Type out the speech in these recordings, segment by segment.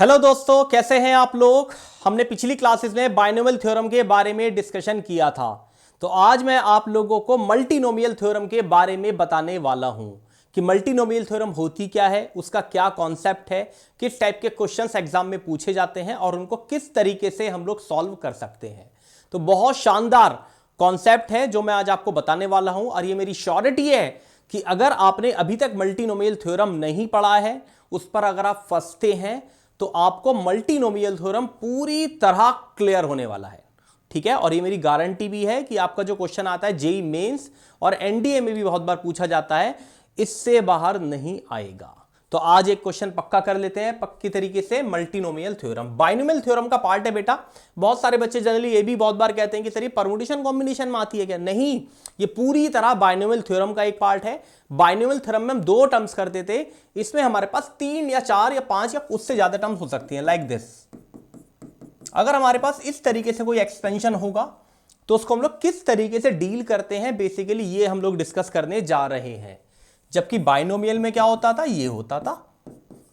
Hello दोस्तों, कैसे हैं आप लोग। हमने पिछली क्लासेस में बाइनोमियल थ्योरम के बारे में डिस्कशन किया था। तो आज मैं आप लोगों को मल्टीनोमियल थ्योरम के बारे में बताने वाला हूं कि मल्टीनोमियल थ्योरम होती क्या है, उसका क्या कॉन्सेप्ट है, किस टाइप के क्वेश्चंस एग्जाम में पूछे जाते हैं और उनको किस तरीके से हम लोग सॉल्व कर सकते हैं। तो बहुत शानदार कॉन्सेप्ट है जो मैं आज आपको बताने वाला हूं और ये मेरी श्योरिटी है कि अगर आपने अभी तक मल्टीनोमियल थ्योरम नहीं पढ़ा है, उस पर अगर आप फंसते हैं तो आपको मल्टीनोमियल थ्योरम पूरी तरह क्लियर होने वाला है। ठीक है, और ये मेरी गारंटी भी है कि आपका जो क्वेश्चन आता है जेईई मेंस और एनडीए में भी बहुत बार पूछा जाता है, इससे बाहर नहीं आएगा। तो आज एक क्वेश्चन पक्का कर लेते हैं पक्की तरीके से। मल्टीनोमियल थ्योरम बाइनोमियल थ्योरम का पार्ट है बेटा। बहुत सारे बच्चे जनरली ये भी बहुत बार कहते हैं कि सर ये परमुटेशन कॉम्बिनेशन में आती है क्या। नहीं, ये पूरी तरह बाइनोमियल थ्योरम का एक पार्ट है। बाइनोमियल थ्योरम में हम दो टर्म्स करते थे, इसमें हमारे पास 3 या 4 या 5 या उससे ज्यादा टर्म्स हो सकती हैं। लाइक दिस, अगर हमारे पास इस तरीके से कोई एक्सपेंशन होगा तो उसको हम लोग किस तरीके से डील करते हैं, बेसिकली ये हम लोग डिस्कस करने जा रहे हैं। जबकि बाइनोमियल में क्या होता था, ये होता था,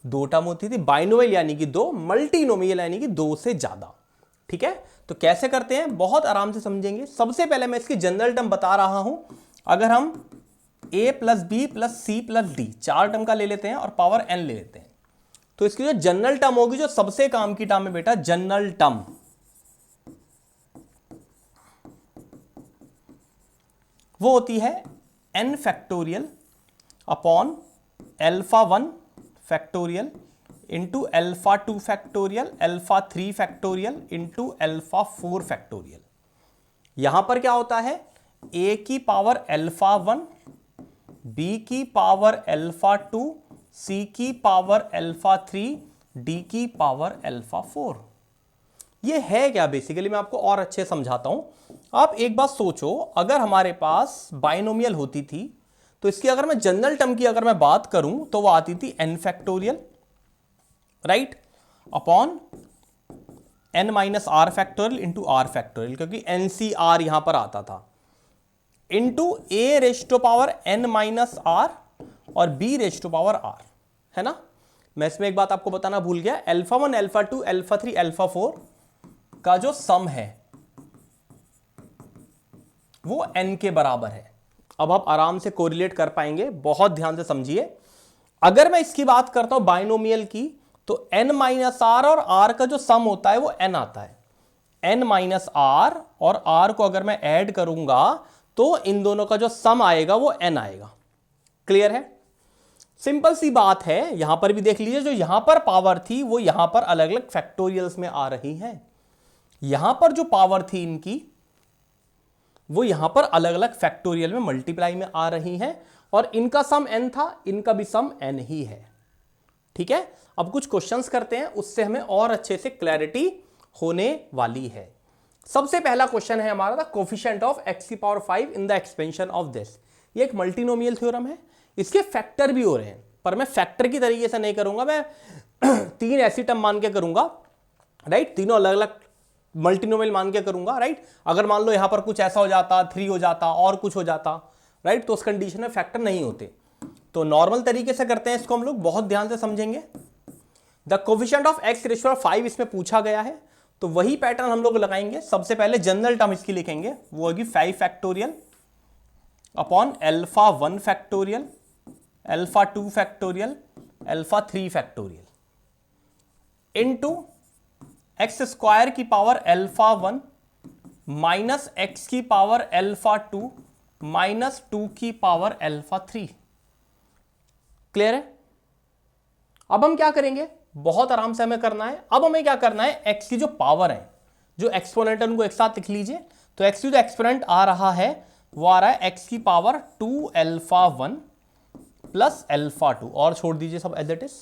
दो टर्म होती थी। बाइनोमियल यानी कि दो, मल्टीनोमियल यानी कि दो से ज्यादा। ठीक है, तो कैसे करते हैं बहुत आराम से समझेंगे। सबसे पहले मैं इसकी जनरल टर्म बता रहा हूं। अगर हम a plus B plus C plus D 4 term का ले लेते हैं और पावर n ले लेते हैं, तो इसकी जो जनरल टर्म होगी, जो सबसे काम की टर्म है बेटा, जनरल टर्म वो होती है n factorial upon alpha 1 factorial into alpha 2 factorial alpha 3 factorial into alpha 4 factorial. यहां पर क्या होता है, a की पावर अल्फा 1, b की पावर अल्फा 2, c की पावर अल्फा 3, d की पावर अल्फा 4। ये है क्या बेसिकली, मैं आपको और अच्छे समझाता हूं। आप एक बात सोचो, अगर हमारे पास बाइनोमियल होती थी तो इसकी अगर मैं जनरल टर्म की अगर मैं बात करूं तो वो आती थी n factorial, right, upon n minus R factorial into R factorial, क्योंकि NCR यहां पर आता था, into a raise to power n minus R और b raise to power r, है ना। मैं इसमें एक बात आपको बताना भूल गया, अल्फा 1 अल्फा 2 अल्फा 3 अल्फा 4 का जो सम है वो n के बराबर है। अब आप आराम से कोरिलेट कर पाएंगे, बहुत ध्यान से समझिए। अगर मैं इसकी बात करता हूं बाइनोमियल की, तो n माइनस आर और r का जो सम होता है वो n आता है। n माइनस आर और r को अगर मैं ऐड करूंगा तो इन दोनों का जो सम आएगा वो n आएगा। क्लियर है, सिंपल सी बात है। यहां पर भी देख लीजिए, जो यहां पर पावर थी वो यहां पर अलग अलग फैक्टोरियल्स में आ रही है। यहां पर जो पावर थी इनकी वो यहां पर अलग अलग फैक्टोरियल में मल्टीप्लाई में आ रही हैं, और इनका सम n था, इनका भी सम n ही है। ठीक है, अब कुछ क्वेश्चंस करते हैं, उससे हमें और अच्छे से क्लैरिटी होने वाली है। सबसे पहला क्वेश्चन है हमारा, द कोफिशिएंट ऑफ x की power 5 in the expansion of this. ये एक मल्टीनोमियल थ्योरम है, इसके फैक्टर भी हो रहे हैं, पर मैं फैक्टर की तरीके से नहीं करूंगा, मैं 3 ऐसी टर्म मान के करूंगा, राइट, तीनों अलग अलग मल्टीनोमियल मान के करूंगा, राइट। अगर मान लो यहां पर कुछ ऐसा हो जाता, 3 हो जाता और कुछ हो जाता, राइट, तो उस कंडीशन में फैक्टर नहीं होते। तो नॉर्मल तरीके से करते हैं इसको हम लोग, बहुत ध्यान से समझेंगे। The coefficient of x ratio 5 इसमें पूछा गया है, तो वही पैटर्न हम लोग लगाएंगे। सबसे पहले जनरल टर्म इसकी लिखेंगे, वो होगी 5 factorial upon alpha 1 factorial alpha 2 factorial alpha 3 factorial into x square की पावर अल्फा 1 माइनस एक्स की पावर अल्फा 2 माइनस 2 की पावर अल्फा 3। क्लियर है। अब हम क्या करेंगे, बहुत आराम से हमें करना है। अब हमें क्या करना है, एक्स की जो पावर है, जो एक्सपोनेंट है, उनको एक साथ लिख लीजिए। तो एक्स की जो एक्सपोनेंट आ रहा है वो आ रहा है एक्स की पावर 2 अल्फा 1 प्लस अल्फा 2, और छोड़ दीजिए सब एज इट इज,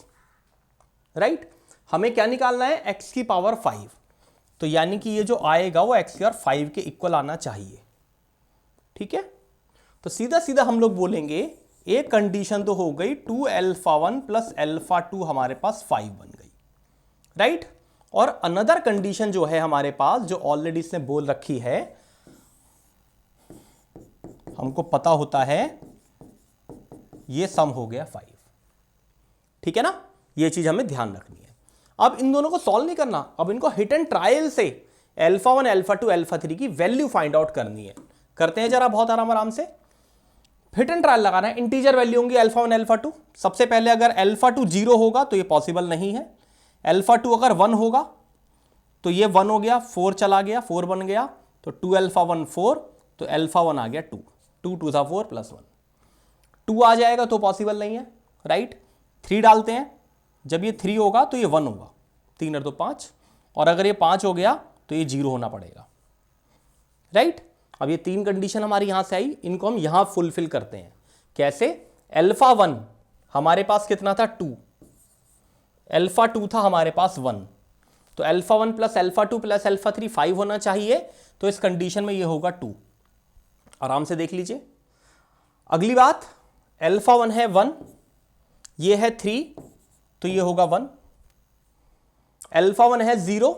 राइट। हमें क्या निकालना है, x की पावर 5, तो यानी कि ये जो आएगा वो x की पावर 5 के इक्वल आना चाहिए। ठीक है, तो सीधा सीधा हम लोग बोलेंगे एक कंडीशन तो हो गई, 2 अल्फा 1 प्लस अल्फा 2 हमारे पास 5 बन गई, राइट। और अनदर कंडीशन जो है हमारे पास, जो ऑलरेडी इसने बोल रखी है, हमको पता होता है ये सम हो गया 5। ठीक है ना, ये चीज हमें ध्यान रखनी है। अब इन दोनों को सॉल्व नहीं करना, अब इनको हिट एंड ट्रायल से अल्फा 1 अल्फा 2 अल्फा 3 की वैल्यू फाइंड आउट करनी है। करते हैं जरा बहुत आराम से। हिट एंड ट्रायल लगाना है। इंटीजर वैल्यू होंगी अल्फा 1 अल्फा 2। सबसे पहले अगर अल्फा 2 0 होगा तो ये पॉसिबल नहीं है। अल्फा 2 अगर 1 होगा तो ये 1 हो गया, 4 चला गया, 4 बन गया, तो 2 अल्फा 1 4, तो अल्फा 1 आ गया 2, 2 2 4 प्लस 1, 2 आ जाएगा तो पॉसिबल नहीं है, राइट। 3 डालते हैं, जब ये 3 होगा तो ये 1 होगा, 3 और 2 5, और अगर ये 5 हो गया तो ये 0 होना पड़ेगा, राइट। अब ये 3 कंडीशन हमारी यहां से आई, इनको हम यहां फुलफिल करते हैं। कैसे? अल्फा 1 हमारे पास कितना था 2, अल्फा 2 था हमारे पास 1, तो alpha 1 plus alpha 2 plus alpha 3 5 होना चाहिए, तो इस कंडीशन में ये होगा 2। आराम से देख लीजिए। अगली बात, अल्फा 1 है 1, ये है 3, तो ये होगा 1। अल्फा 1 है 0,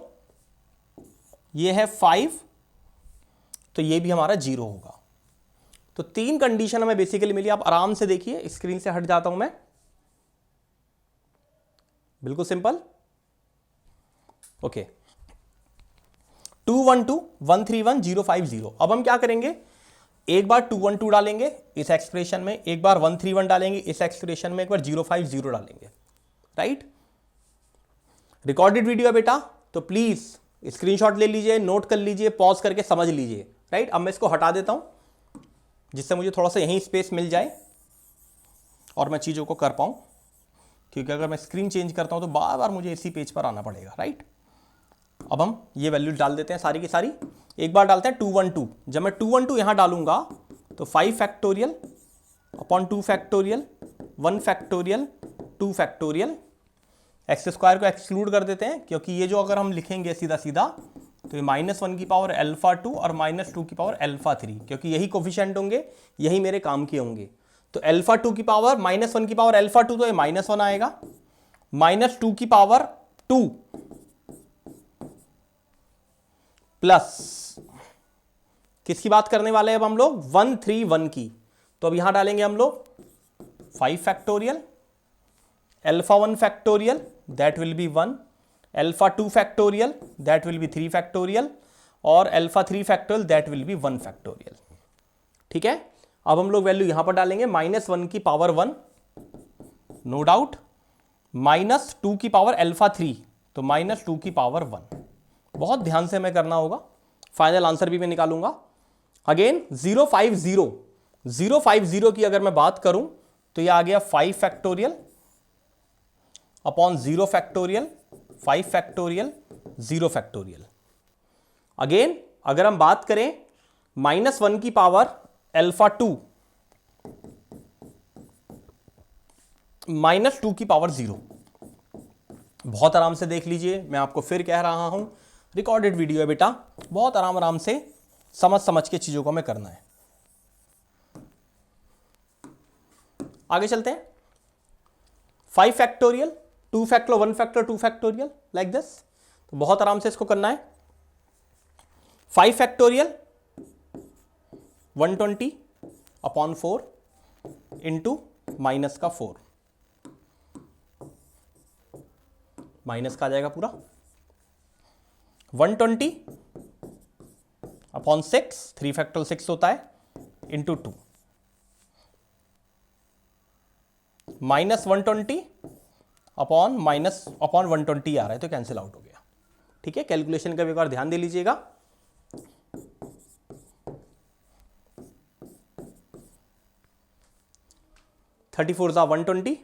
ये है 5, तो ये भी हमारा 0 होगा। तो 3 कंडीशन हमें बेसिकली मिली। आप आराम से देखिए, स्क्रीन से हट जाता हूं मैं, बिल्कुल सिंपल। ओके, 2 1 2 1 3 1 0 5 0। अब हम क्या करेंगे, एक बार 2 1 2 डालेंगे इस एक्सप्रेशन में, एक बार 1 3 1 डालेंगे इस एक्सप्रेशन में, एक बार 0 5 0 डालेंगे, राइट। रिकॉर्डेड वीडियो है बेटा, तो प्लीज स्क्रीनशॉट ले लीजिए, नोट कर लीजिए, पॉज करके समझ लीजिए, राइट। अब मैं इसको हटा देता हूं जिससे मुझे थोड़ा सा यहीं स्पेस मिल जाए और मैं चीज़ों को कर पाऊं, क्योंकि अगर मैं स्क्रीन चेंज करता हूं तो बार बार मुझे इसी पेज पर आना पड़ेगा, राइट। अब हम ये वैल्यू डाल देते हैं सारी की सारी। एक बार डालते हैं 2 1 2। जब मैं 2 1 2 यहां डालूंगा तो 5 factorial upon 2 factorial 1 factorial 2 factorial, x square को एक्सक्लूड कर देते हैं, क्योंकि ये जो अगर हम लिखेंगे सीधा सीधा तो ये -1 की पावर अल्फा 2 और -2 की पावर अल्फा 3, क्योंकि यही कोफिशिएंट होंगे, यही मेरे काम के होंगे। तो अल्फा 2 की पावर -1 की पावर अल्फा 2, तो ये -1 आएगा, -2 की पावर 2 प्लस किसकी बात करने वाले हैं अब हम लोग, 1 3 1 की। तो अब यहां डालेंगे हम लोग 5 factorial alpha 1 factorial that will be 1, alpha 2 factorial that will be 3 factorial, और alpha 3 factorial that will be 1 factorial. ठीक है, अब हम लोग वैल्यू यहां पर डालेंगे, -1 की पावर 1 नो डाउट, -2 की पावर अल्फा 3, तो -2 की पावर 1। बहुत ध्यान से हमें करना होगा, फाइनल आंसर भी मैं निकालूंगा। अगेन 0 5 0, 0 5 0 की अगर मैं बात करूं तो यह आ गया 5 factorial upon 0 factorial 5 factorial 0 factorial. Again अगर हम बात करें -1 की पावर अल्फा 2 -2 की पावर 0। बहुत आराम से देख लीजिए, मैं आपको फिर कह रहा हूं, रिकॉर्डेड वीडियो है बेटा, बहुत आराम से समझ के चीजों को हमें करना है। आगे चलते हैं। 5 factorial 2 factorial 1 factorial 2 factorial like this. तो बहुत आराम से इसको करना है। 5 फैक्टोरियल 120 अपॉन 4 इंटू माइनस का 4, माइनस का आ जाएगा पूरा, 120 अपॉन 6, 3 फैक्टोरियल 6 होता है, इंटू 2, -120 अपॉन 120 आ रहा है, तो कैंसिल आउट हो गया। ठीक है, कैलकुलेशन का भी एक बार ध्यान दे लीजिएगा। थर्टी 4 ज़ा 120,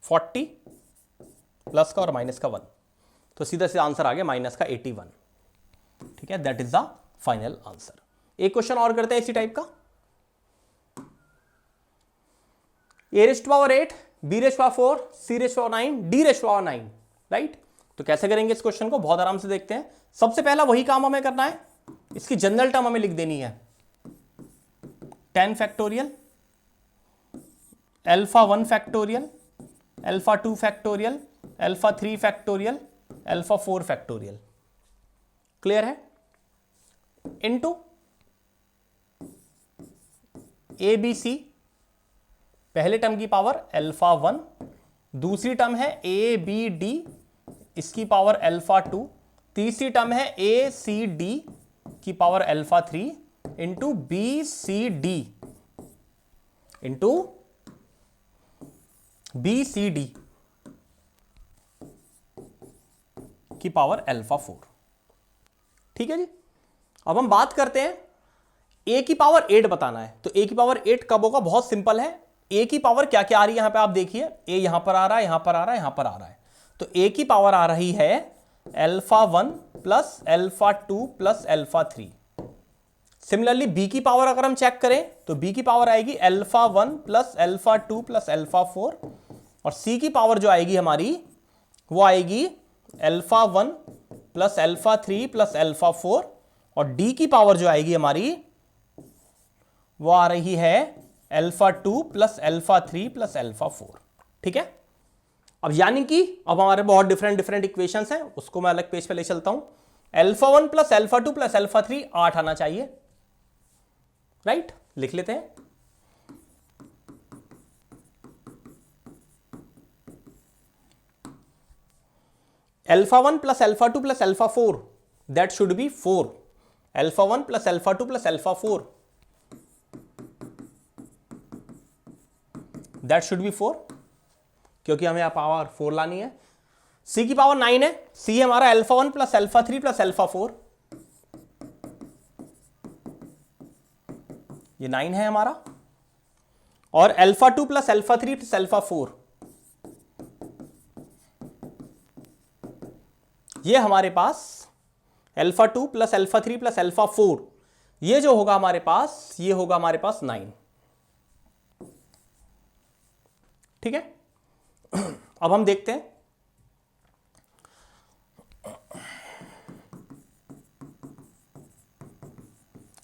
40 प्लस का और माइनस का 1, तो सीधा सीधा आंसर आ गया माइनस का 81। ठीक है, that is the final answer. एक क्वेश्चन और करते हैं इसी टाइप का। a raise to power 8, b raise to power 4, c raise to power 9, d raise to power 9, right. तो कैसे करेंगे इस क्वेश्चन को, बहुत आराम से देखते हैं। सबसे पहला वही काम हमें करना है, इसकी जनरल टर्म हमें लिख देनी है, 10 factorial alpha 1 factorial alpha 2 factorial alpha 3 factorial alpha 4 factorial, clear है, इनटू ABC पहले टर्म की पावर अल्फा 1, दूसरी टर्म है ए बी डी, इसकी पावर अल्फा 2, तीसरी टर्म है ए सी डी की power alpha 3 into B C D into B C D की पावर अल्फा 4। ठीक है जी। अब हम बात करते हैं ए की पावर 8 बताना है। तो ए की पावर 8 कब होगा? बहुत सिंपल है। ए की पावर क्या क्या आ रही है यहां पे आप देखिए, ए यहां पर आ रहा है, यहां पर आ रहा है, यहां पर आ रहा है। तो ए की पावर आ रही है alpha 1 plus alpha 2 plus alpha 3। Similarly B की पावर अगर हम चेक करें तो बी की पावर आएगी alpha 1 plus alpha 2 plus alpha 4, और सी की पावर जो आएगी हमारी वो आएगी alpha 1 plus alpha 3 plus alpha 4, और डी की पावर जो आएगी हमारी वो आ रही है alpha 2 plus alpha 3 plus alpha 4। ठीक है। अब यानी कि अब हमारे बहुत डिफरेंट डिफरेंट इक्वेशंस हैं, उसको मैं अलग पेज पे ले चलता हूं। Alpha 1 plus alpha 2 plus alpha 3 8 आना चाहिए, राइट? लिख लेते हैं। Alpha 1 plus alpha 2 plus alpha 4, that should be 4। Alpha 1 plus alpha 2 plus alpha 4, that should be 4, क्योंकि हमें पावर 4 लानी है। सी की पावर 9 है। सी है हमारा alpha 1 plus alpha 3 plus alpha 4, ये 9 है हमारा। और alpha 2 plus alpha 3 plus alpha 4, ये हमारे पास alpha 2 plus alpha 3 plus alpha 4, ये जो होगा हमारे पास, ये होगा हमारे पास 9। ठीक है। अब हम देखते हैं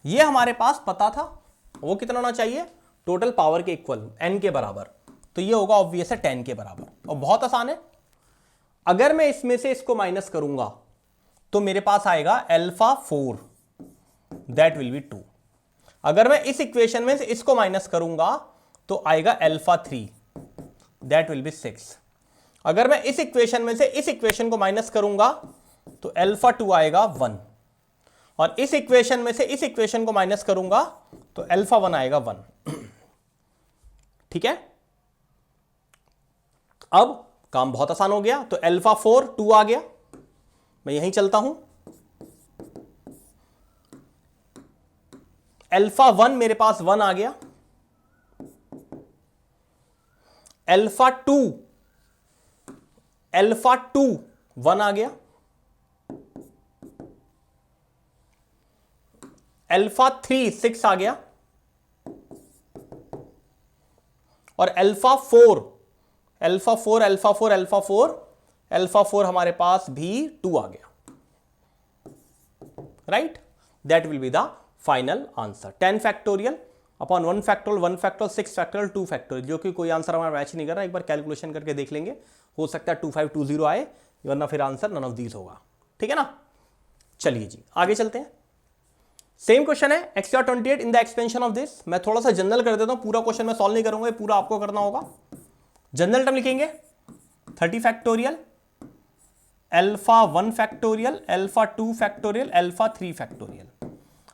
ये हमारे पास पता था वो कितना होना चाहिए, टोटल पावर के इक्वल n के बराबर। तो ये होगा ऑब्वियस है 10 के बराबर, और बहुत आसान है। अगर मैं इसमें से इसको माइनस करूंगा तो मेरे पास आएगा अल्फा 4, दैट विल बी 2। अगर मैं इस इक्वेशन में से इसको माइनस करूंगा तो आएगा अल्फा 3, दैट विल बी 6। अगर मैं इस इक्वेशन में से इस इक्वेशन को माइनस करूंगा तो अल्फा 2 आएगा 1, और इस इक्वेशन में से इस इक्वेशन को माइनस करूंगा तो अल्फा 1 आएगा 1। ठीक है। अब काम बहुत आसान हो गया। तो अल्फा 4 2 आ गया, मैं यहीं चलता हूं। अल्फा 1 मेरे पास 1 आ गया। अल्फा 2 1 आ गया। अल्फा 3 6 आ गया, और अल्फा 4 हमारे पास भी 2 आ गया, right? That will be the final answer. 10 factorial upon 1 factorial 1 factorial 6 factorial 2 factorial, जो कि कोई आंसर हमारा मैच नहीं कर रहा। एक बार कैलकुलेशन करके देख लेंगे, हो सकता है 2520 आए, वरना फिर आंसर नन ऑफ दीज होगा। ठीक है ना। चलिए जी आगे चलते हैं। सेम क्वेश्चन है XR28 in the expansion of this. मैं थोड़ा सा जनरल कर देता हूं, पूरा क्वेश्चन मैं सॉल्व नहीं करूंगा, पूरा आपको करना होगा। जनरल टर्म लिखेंगे 30 factorial alpha 1 factorial alpha 2 factorial alpha 3 factorial.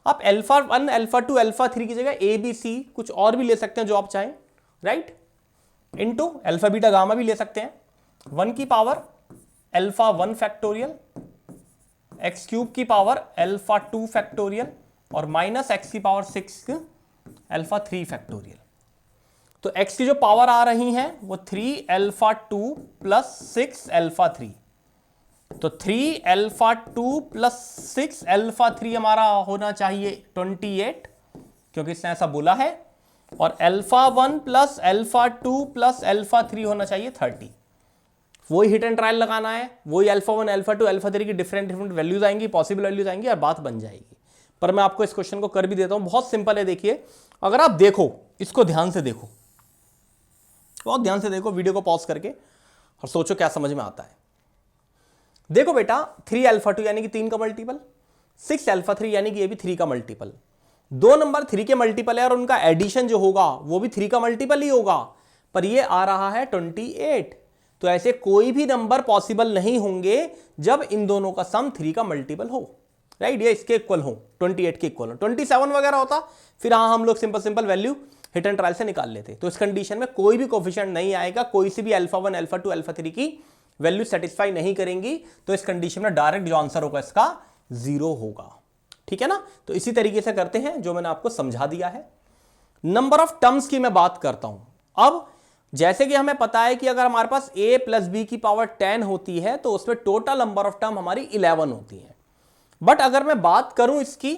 आप अल्फा 1 अल्फा 2 अल्फा 3 की जगह ए बी सी कुछ और भी ले सकते हैं जो आप चाहें, right? Into alpha beta gamma भी ले सकते हैं। 1 की power alpha 1 factorial, x cube की पावर अल्फा 2 फैक्टोरियल, और माइनस एक्स की पावर 6 अल्फा 3 फैक्टोरियल। तो एक्स की जो पावर आ रही है वो 3 अल्फा 2 प्लस 6 अल्फा 3। तो 3 अल्फा 2 प्लस 6 अल्फा 3 हमारा होना चाहिए 28, क्योंकि इसने ऐसा बोला है। और alpha 1 plus alpha 2 plus alpha 3 होना चाहिए 30। वही हिट एंड ट्रायल लगाना है, वही अल्फा 1 अल्फा 2 अल्फा 3 की डिफरेंट डिफरेंट वैल्यूज आएंगी, पॉसिबल वैल्यूज आएंगी, और बात बन जाएगी। पर मैं आपको इस क्वेश्चन को कर भी देता हूं, बहुत सिंपल है। देखिए, अगर आप देखो, इसको ध्यान से देखो, बहुत ध्यान से देखो, वीडियो को पॉज करके, और सोचो क्या समझ में आता है। देखो बेटा, 3 अल्फा 2 यानी कि 3 का मल्टीपल, 6 अल्फा 3 यानी कि ये भी 3 का मल्टीपल। दो नंबर 3 के मल्टीपल है, और उनका एडिशन जो होगा वो भी 3 का मल्टीपल ही होगा। पर ये आ रहा है 28। तो ऐसे कोई भी नंबर पॉसिबल नहीं होंगे जब इन दोनों का सम 3 का मल्टीपल हो, राइट, ये इसके इक्वल हो, 28 के इक्वल हो। 27 वगैरह होता फिर हाँ हम लोग simple simple value hit and trial से निकाल लेते। तो इस कंडीशन में कोई भी कोफिशिएंट नहीं आएगा, कोई सी भी अल्फा 1 अल्फा 2 अल्फा 3 की वैल्यू सेटिस्फाई नहीं करेंगी। तो इस कंडीशन में डायरेक्ट जो आंसर होगा इसका 0 होगा, ठीक है ना। तो इसी तरीके से करते हैं जो मैंने आपको समझा दिया है। नंबर ऑफ टर्म्स की मैं बात करता हूं। अब जैसे कि हमें पता है कि अगर हमारे पास a प्लस बी की पावर 10 होती है तो उसमें टोटल नंबर ऑफ टर्म हमारी 11 होती है। बट अगर मैं बात करूं इसकी,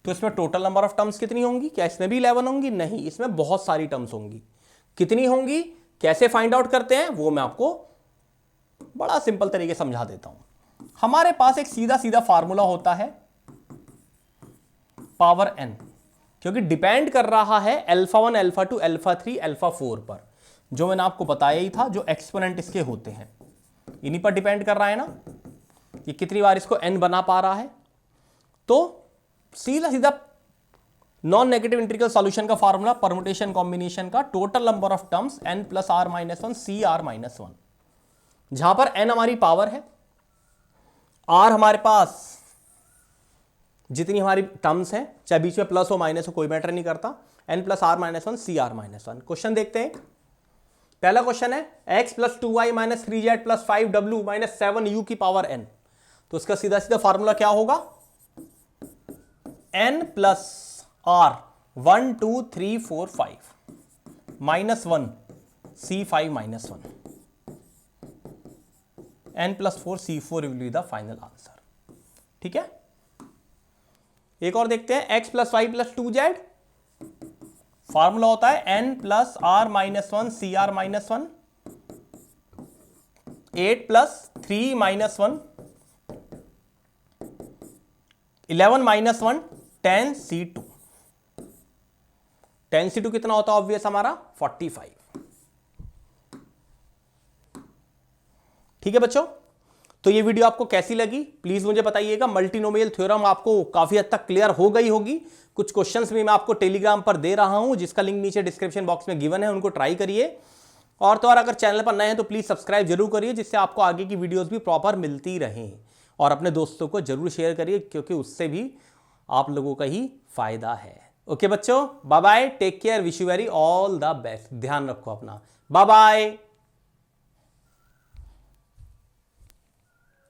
तो इसमें टोटल नंबर ऑफ टर्म्स कितनी होंगी? क्या इसमें भी 11 होंगी? नहीं, इसमें बहुत सारी टर्म्स होंगी। कितनी होंगी, कैसे फाइंड आउट करते हैं वो मैं आपको बड़ा सिंपल तरीके समझा देता हूं। हमारे पास एक सीधा सीधा फार्मूला होता है पावर n, क्योंकि डिपेंड कर रहा है अल्फा 1 अल्फा 2 अल्फा 3 अल्फा 4 पर, जो मैंने आपको बताया ही था, जो एक्सपोनेंट इसके होते हैं इन्हीं पर डिपेंड कर रहा है ना, ये कितनी बार इसको n बना पा रहा है। तो सीधा सीधा नॉन नेगेटिव इंटीग्रल सॉल्यूशन का फार्मूला परमुटेशन कॉम्बिनेशन का, total number of terms n plus R minus 1 C R minus 1, जहां पर n हमारी पावर है, r हमारे पास जितनी हमारी टर्म्स हैं, चाहे बीच में प्लस हो माइनस हो कोई मैटर नहीं करता, n plus R minus 1 C R minus 1। Question देखते हैं। पहला क्वेश्चन है x plus 2y minus 3z plus 5w minus 7u की पावर n। तो उसका सीधा सीधा फार्मूला क्या होगा? n plus R 1 2 3 4 5 minus 1 c5 minus 1, n plus 4 c4 will be the final answer, ठीक है। एक और देखते हैं, x plus Y plus 2z, formula होता है n plus R minus 1 C R minus 1, 8 plus 3 minus 1 11 minus 1 10 c2। 10 c2 कितना होता है ऑब्वियस हमारा 45, ठीक है बच्चों। तो ये वीडियो आपको कैसी लगी प्लीज मुझे बताइएगा। मल्टीनोमियल थ्योरम आपको काफी हद तक क्लियर हो गई होगी। कुछ क्वेश्चंस भी मैं आपको टेलीग्राम पर दे रहा हूं, जिसका लिंक नीचे डिस्क्रिप्शन बॉक्स में गिवन है, उनको ट्राई करिए। और तो और अगर चैनल पर नए हैं तो प्लीज सब्सक्राइब जरूर करिए, जिससे आपको आगे की वीडियोस भी प्रॉपर मिलती रहें। और अपने दोस्तों को जरूर शेयर करिए, क्योंकि उससे भी आप लोगों का ही फायदा है। ओके बच्चों, bye bye, take care, wish you very all the best. ध्यान रखो अपना, बाय बाय।